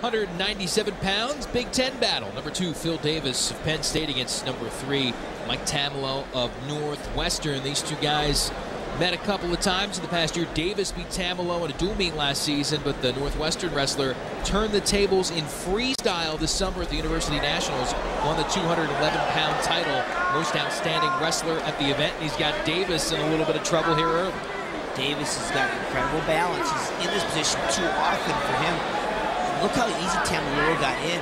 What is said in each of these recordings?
197 pounds, Big Ten battle. Number 2, Phil Davis of Penn State against number 3, Mike Tamalo of Northwestern. These two guys met a couple of times in the past year. Davis beat Tamalo in a dual meet last season, but the Northwestern wrestler turned the tables in freestyle this summer at the University Nationals, won the 211-pound title, most outstanding wrestler at the event. And he's got Davis in a little bit of trouble here early. Davis has got incredible balance. He's in this position too often for him. Look how easy Tamalo got in.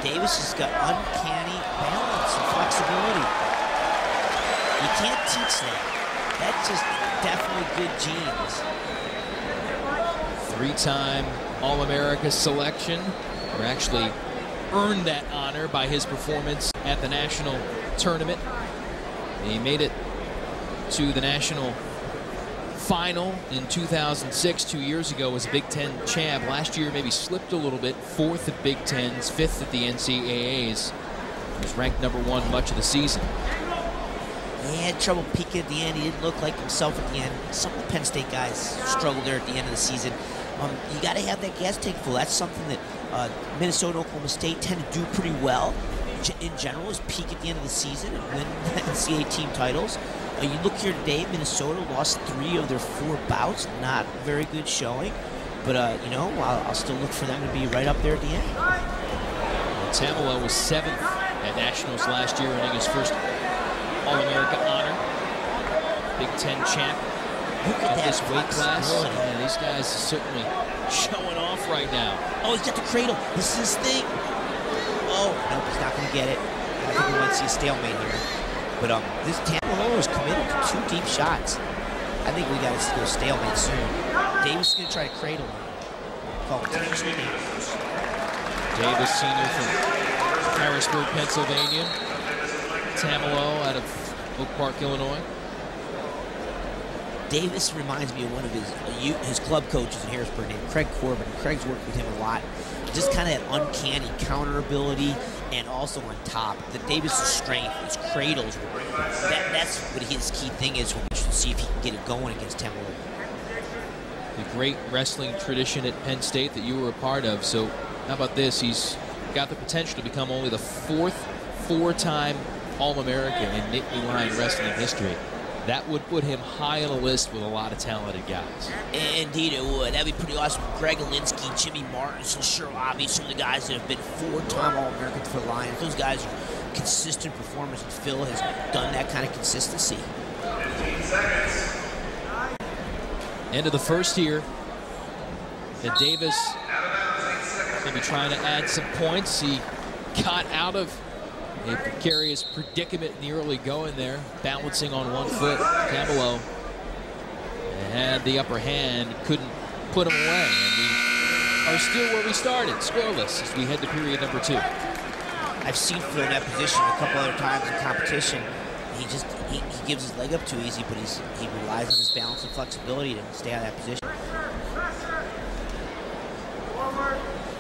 Davis has got uncanny balance and flexibility. You can't teach that. That's just definitely good genes. 3-time All-America selection, or actually earned that honor by his performance at the national tournament. He made it to the national final in 2006, 2 years ago, as a Big Ten champ. Last year maybe slipped a little bit, 4th at Big Tens, 5th at the NCAAs. He was ranked number 1 much of the season. He had trouble peaking at the end. He didn't look like himself at the end. Some of the Penn State guys struggled there at the end of the season. You got to have that gas tank full. That's something that Minnesota and Oklahoma State tend to do pretty well in general, is peak at the end of the season and win the NCAA team titles. You look here today, Minnesota lost 3 of their 4 bouts. Not very good showing. But, you know, I'll still look for them to be right up there at the end. Tamalo was 7th at Nationals last year, winning his first All-America honor. Big Ten champ. Look at this weight class. Yeah, these guys are certainly showing off right now. Oh, he's got the cradle. This is his thing. Oh, nope, he's not going to get it. I think we might see a stalemate here. But this Tamalo is committed to 2 deep shots. I think we got to go stalemate soon. Davis is going to try to cradle him. Call potentially dangerous. Davis, senior from Harrisburg, Pennsylvania. Tamalo out of Oak Park, Illinois. Davis reminds me of one of his club coaches in Harrisburg named Craig Corbin. Craig's worked with him a lot. Just kind of that uncanny counter ability, and also on top. The Davis' strength, his cradles, that's what his key thing is. We should see if he can get it going against Tamalo. The great wrestling tradition at Penn State that you were a part of. So how about this? He's got the potential to become only the 4th 4-time All-American in Nittany Lion wrestling history. That would put him high on a list with a lot of talented guys. Indeed it would. That'd be pretty awesome. Greg Alinsky, Jimmy Martinson, Cheryl Abbey, some of the guys that have been 4-time All-Americans for the Lions. Those guys are consistent performers, and Phil has done that kind of consistency. 15 seconds. End of the first here. And Davis maybe trying to add some points. He got out of a precarious predicament in the early going there, balancing on 1 foot. Tamalo had the upper hand, couldn't put him away, and we are still where we started, scoreless, as we head to period number 2. I've seen Phil in that position a couple other times in competition. He gives his leg up too easy, but he relies on his balance and flexibility to stay out of that position.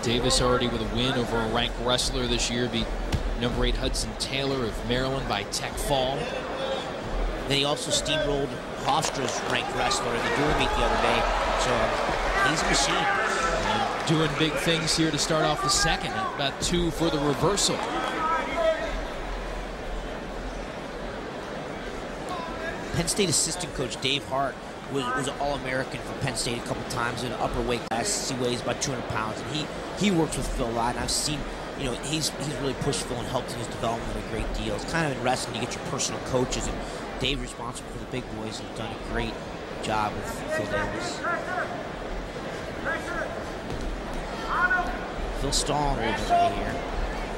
Davis already with a win over a ranked wrestler this year, beat number 8 Hudson Taylor of Maryland by tech fall. Then he also steamrolled Hofstra's ranked wrestler in the dual meet the other day. So he's a machine. And doing big things here to start off the second. About 2 for the reversal. Penn State assistant coach Dave Hart was an All-American for Penn State a couple times in an upper weight class. He weighs about 200 pounds, and he works with Phil a lot. And I've seen, you know, he's really pushed Phil and helped in his development a great deal. It's kind of in wrestling, you get your personal coaches, and Dave's responsible for the big boys, and he's done a great job with Phil Davis. Phil stalling a little bit right here.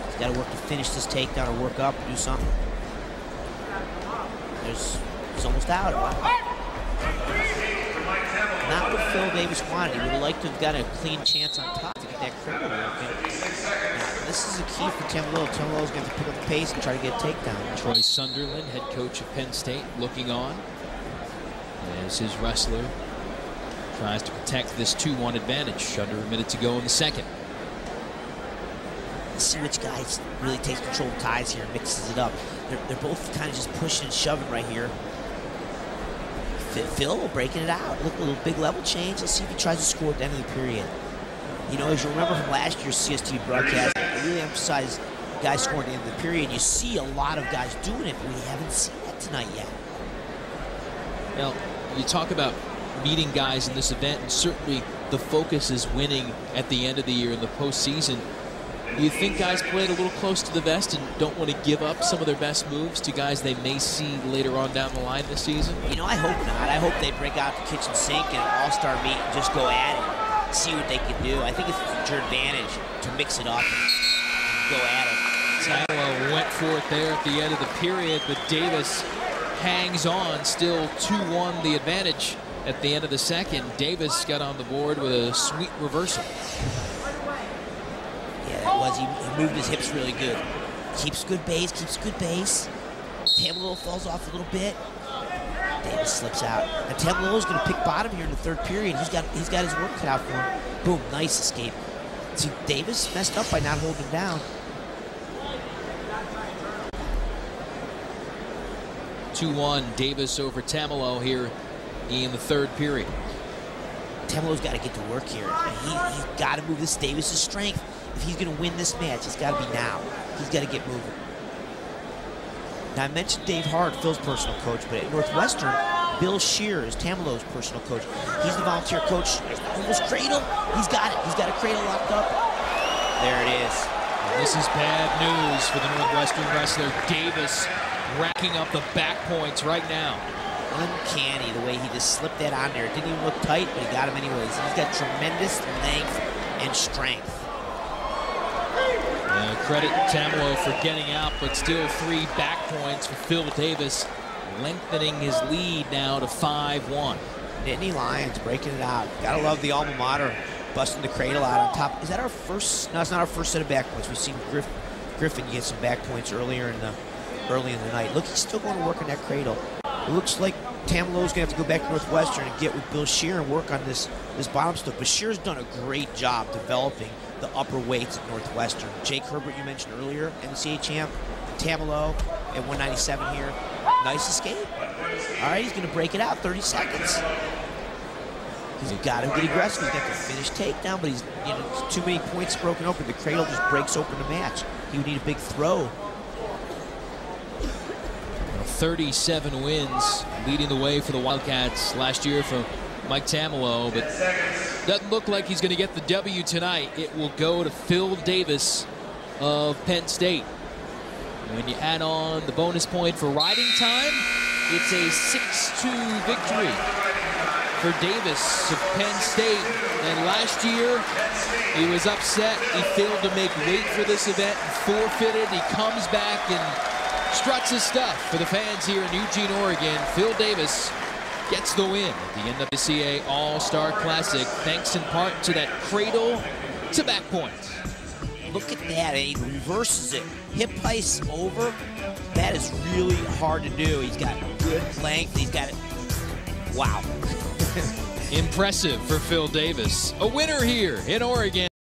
He's got to work to finish this takedown or work up, do something. He's almost out. Not what Phil Davis wanted. He would have liked to have got a clean chance on top to get that cradle working. This is a key for Tamalo. Tamalo's going to pick up the pace and try to get a takedown. Troy Sunderland, head coach of Penn State, looking on as his wrestler tries to protect this 2-1 advantage. Under a minute to go in the second. Let's see which guy really takes control of ties here and mixes it up. They're both kind of just pushing and shoving right here. Phil breaking it out. Look, a little big level change. Let's see if he tries to score at the end of the period. You know, as you remember from last year's CST broadcast, I really emphasized guys scoring at the end of the period. You see a lot of guys doing it, but we haven't seen that tonight yet. Well, you talk about meeting guys in this event, and certainly the focus is winning at the end of the year in the postseason. Do you think guys played a little close to the vest and don't want to give up some of their best moves to guys they may see later on down the line this season? You know, I hope not. I hope they break out the kitchen sink and an all-star meet and just go at it, see what they can do. I think it's your advantage to mix it up and go at it. Tamalo went for it there at the end of the period, but Davis hangs on, still 2-1 the advantage at the end of the second. Davis got on the board with a sweet reversal. Yeah, that was. He moved his hips really good. Keeps good base, Tamalo falls off a little bit. Davis slips out. And Tamalo's going to pick bottom here in the third period. He's got his work cut out for him. Boom, nice escape. See, Davis messed up by not holding him down. 2-1, Davis over Tamalo here in the third period. Tamalo's got to get to work here. He's got to move this. Davis's strength. If he's going to win this match, it's got to be now. He's got to get moving. Now, I mentioned Dave Hart, Phil's personal coach, but at Northwestern, Bill Shear is Tamalo's personal coach. He's the volunteer coach. Almost cradle. He's got it. He's got a cradle locked up. There it is. And this is bad news for the Northwestern wrestler. Davis racking up the back points right now. Uncanny the way he just slipped that on there. It didn't even look tight, but he got him anyways. He's got tremendous length and strength. Credit Tamalo for getting out, but still 3 back points for Phil Davis, lengthening his lead now to 5-1. Nittany Lions breaking it out. Gotta love the alma mater busting the cradle out on top. Is that our first? No, it's not our first set of back points. We've seen Griffin get some back points earlier in the night. Look, he's still going to work on that cradle. It looks like Tamalo's going to have to go back to Northwestern and get with Bill Shear and work on this bottom stuff. But Shear's done a great job developing the upper weights at Northwestern. Jake Herbert, you mentioned earlier, NWCA champ. Tamalo at 197 here. Nice escape. All right, he's going to break it out. 30 seconds. He's got to get aggressive. He's got the finished takedown, but he's too many points broken open. The cradle just breaks open the match. He would need a big throw. 37 wins, leading the way for the Wildcats last year from Mike Tamalo, but doesn't look like he's going to get the W tonight. It will go to Phil Davis of Penn State. When you add on the bonus point for riding time, it's a 6-2 victory for Davis of Penn State. And last year, he was upset. He failed to make weight for this event and forfeited. He comes back and struts his stuff for the fans here in Eugene, Oregon. Phil Davis gets the win at the NWCA All-Star Classic, thanks in part to that cradle to back point. Look at that, he reverses it. Hip ice over, that is really hard to do. He's got good length, he's got it. Wow. Impressive for Phil Davis. A winner here in Oregon.